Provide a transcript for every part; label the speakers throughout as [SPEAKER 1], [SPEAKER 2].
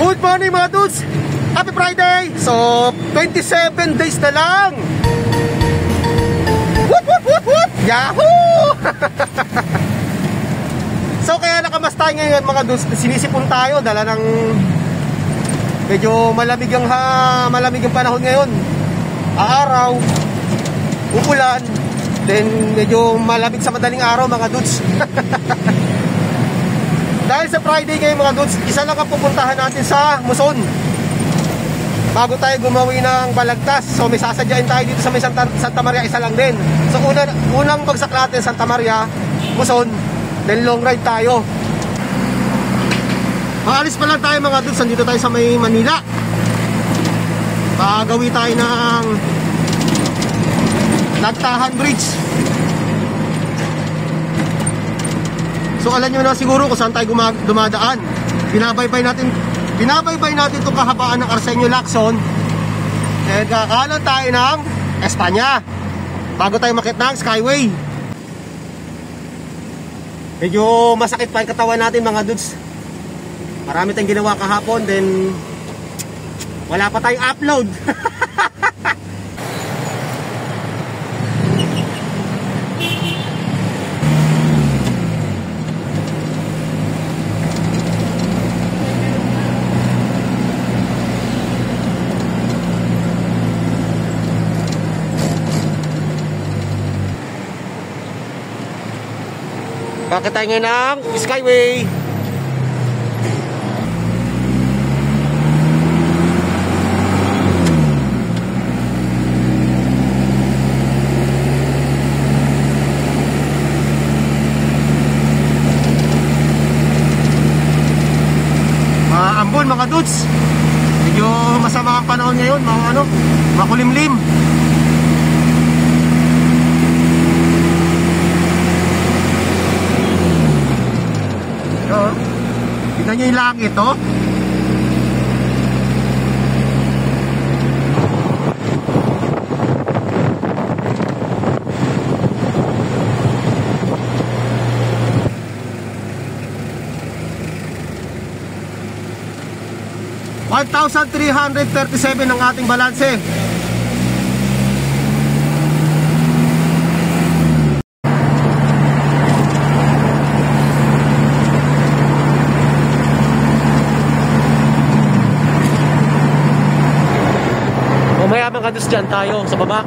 [SPEAKER 1] Good morning mga dudes! Happy Friday! So, 27 days na lang! Woop woop woop woop! Yahoo! So, kaya nakamas tayo ngayon mga dudes. Sinisipon tayo, dala ng medyo malamig ang panahon ngayon. Araw, uulan, then medyo malamig sa madaling araw mga dudes. Dahil sa Friday ngayon mga dudes, isa lang ang pupuntahan natin sa Muson bago tayo gumawi ng Balagtas. So may sasadyain tayo dito sa may Santa Maria, isa lang din. So unang bagsak natin Santa Maria, Muson, then long ride tayo. Maalis pa lang tayo mga dudes, nandito tayo sa may Manila. Pagawi tayo ng Nagtahan Bridge. So alam nyo na siguro kung saan tayo dumadaan. Binabaybay natin itong kahabaan ng Arsenio Lacson. And kakanan tayo ng Espanya bago tayo makit ng Skyway. Medyo masakit pa yung katawan natin mga dudes. Marami tayong ginawa kahapon, then wala pa tayong upload. Bakit tayo ngayon ng Skyway? Ambon mga dudes. Medyo masama ang panahon ngayon, mga makulimlim. Tignan nyo yung langit, oh. $1,337 ang ating balanse. Mamaya mga dus dyan tayo sa baba.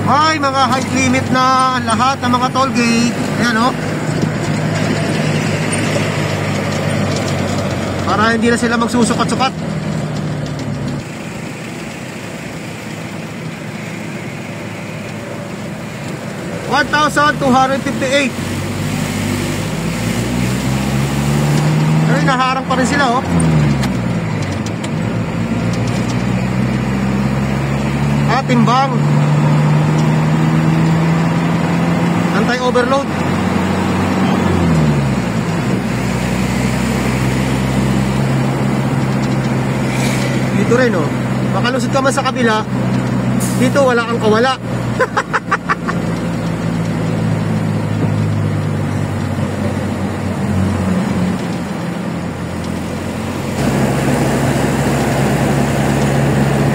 [SPEAKER 1] Ay, mga height limit na lahat ng mga toll gate. Ayan, oh. Para hindi na sila magsusukat-sukat. $1,258. Ay, naharang pa rin sila, oh. Timbang. Anti-overload. Dito rin, oh. Makalusot ka man sa kabila, dito wala kang kawala.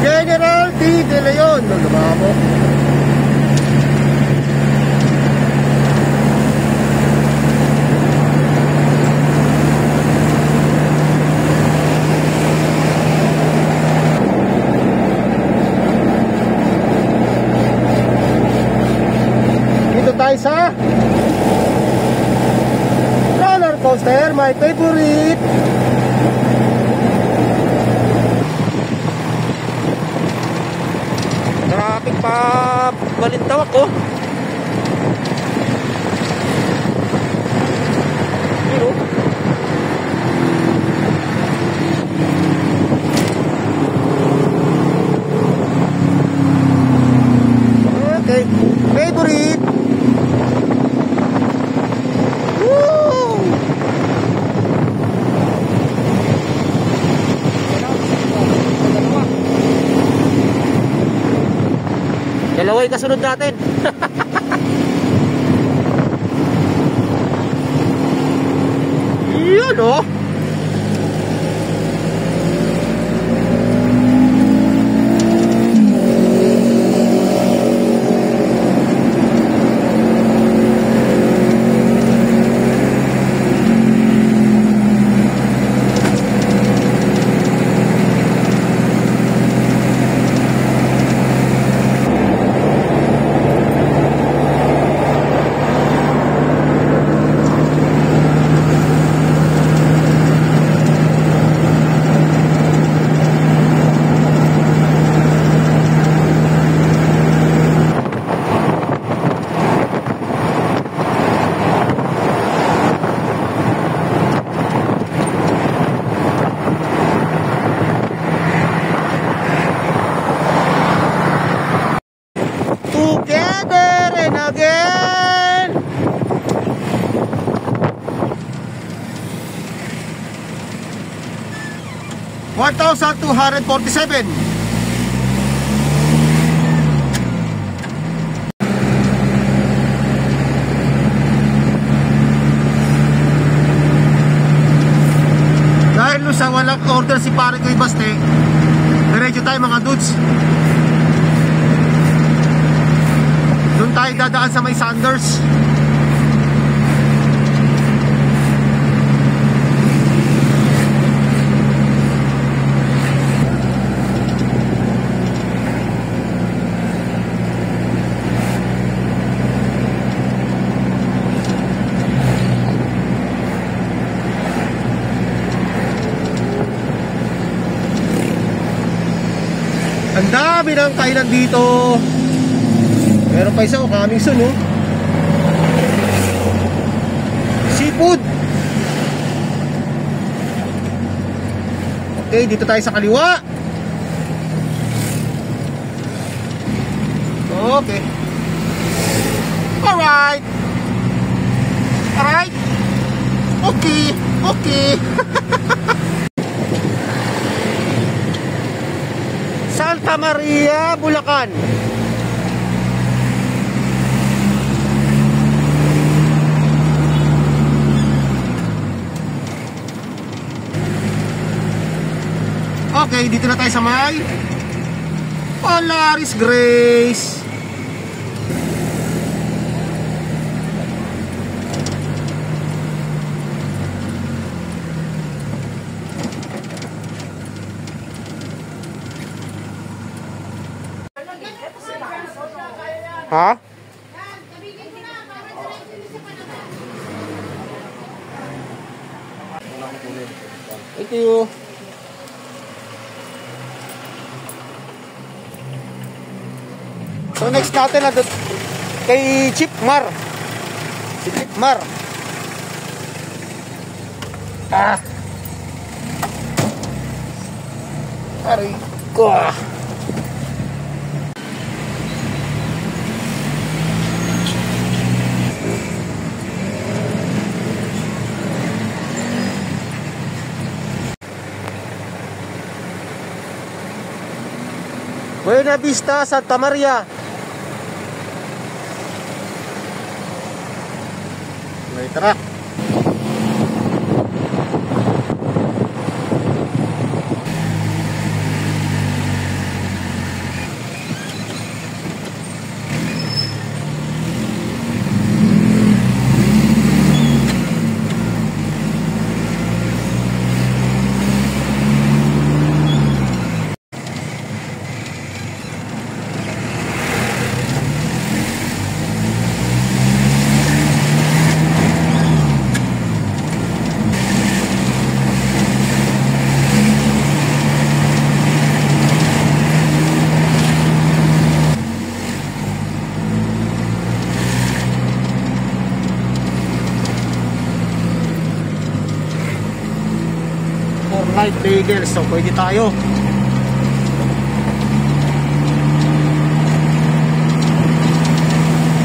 [SPEAKER 1] General T. De Leon. Lumabok. Tayo sa roller coaster, my favorite. Traffic pa Balintawak, oh. Pero okay, favorite. Dalawa yung kasunod natin. Ayan oh. Together and again. $1,247. Dahil sa walang order si pare ko Baste, diretso tayo mga dudes. Doon tayo dadaan sa may Sanders. Ang dami ng kainan dito. Meron pa isa, coming soon oh. Seafood. Okay, dito tayo sa kaliwa. Okay. Alright. Alright. Okay. Okay. Santa Maria, Bulacan. Okay, dito na tayo sa may Polaris Grace. Ha? Thank you. So next natin na kay Chip Mar. Si Chip Mar. Aray ko. Buena Vista, Santa Maria. May truck. Light bagel, so pwede tayo.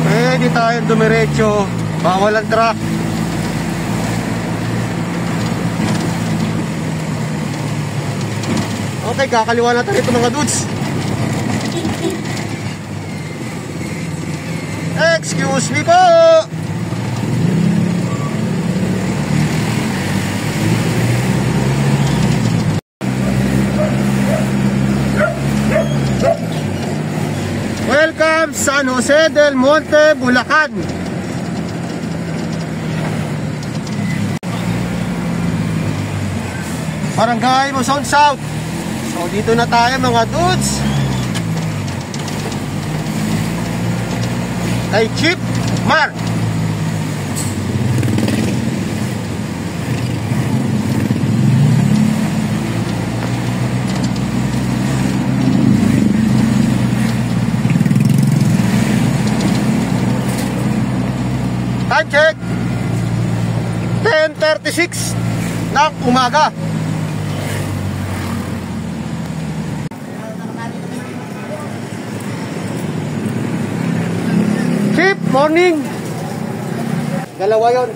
[SPEAKER 1] Pwede tayo dumiretso, bawal ang truck. Okay, kakaliwa natin ito mga dudes. Excuse me po. del Monte, Bulacan. Barangay Muson South. So dito na tayo mga dudes. Kay Chief Mar. Time check 10:36 ng umaga. Chief, morning. Dalawa yun.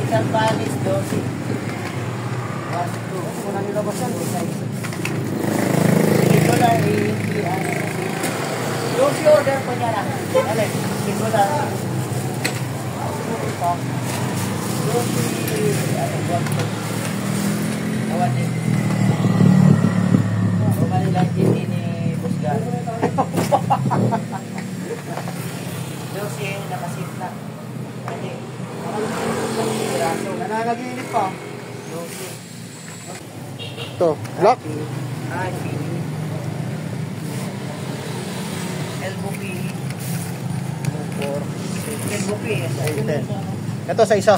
[SPEAKER 2] Isang balis, 12.
[SPEAKER 1] Wala nilabas yan.
[SPEAKER 2] Ito lang, yung order po niya lang. Alex, ito lang. Awan din. Bumali lang din ni Busgan. Yung nakasit na. Hindi.
[SPEAKER 1] Nananaginip pa. Ito, lock.
[SPEAKER 2] Elbow P. Elbow P.
[SPEAKER 1] Ito sa isa.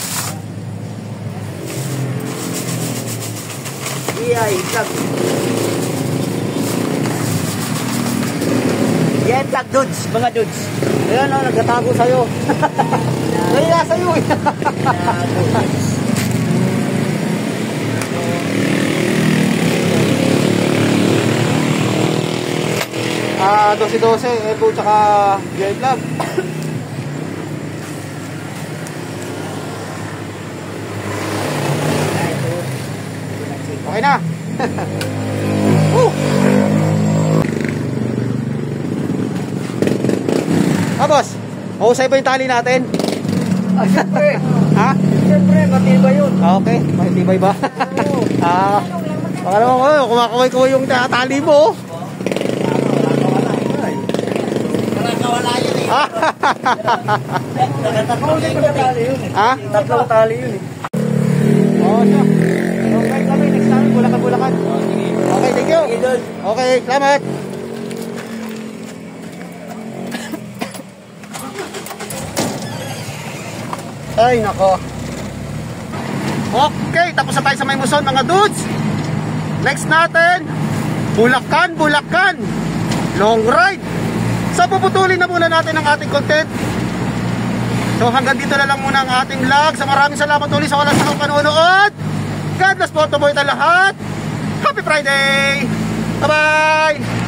[SPEAKER 2] EI plug. Yan plug dudes, mga dudes.
[SPEAKER 1] Ayan o, nagtatago sa'yo. Naiya sa'yo eh. Ah, 12-12, elbow tsaka joint plug. Okay na. Boss, mahusay ba yung tali natin?
[SPEAKER 2] Siyempre.
[SPEAKER 1] Ha?
[SPEAKER 2] Siyempre, matibay yun.
[SPEAKER 1] Okay, matibay ba? Baka naman kumakaway-kaway yung tali mo.
[SPEAKER 2] Nakakawala yun eh. Tatlong tali yun eh.
[SPEAKER 1] Ha?
[SPEAKER 2] Tatlong tali yun eh.
[SPEAKER 1] Oo, siya. Okay kami, next time, Bulacan. Okay, thank you. Okay, salamat. Ay, nako. Okay, tapos na tayo sa May Muson, mga dudes. Next natin, Bulacan. Long ride. So, puputulin na muna natin ang ating content. So, hanggang dito na lang muna ang ating vlog. So, maraming salamat ulit sa walang sakong panonood. God bless po, tumoy na lahat. Happy Friday! Bye-bye!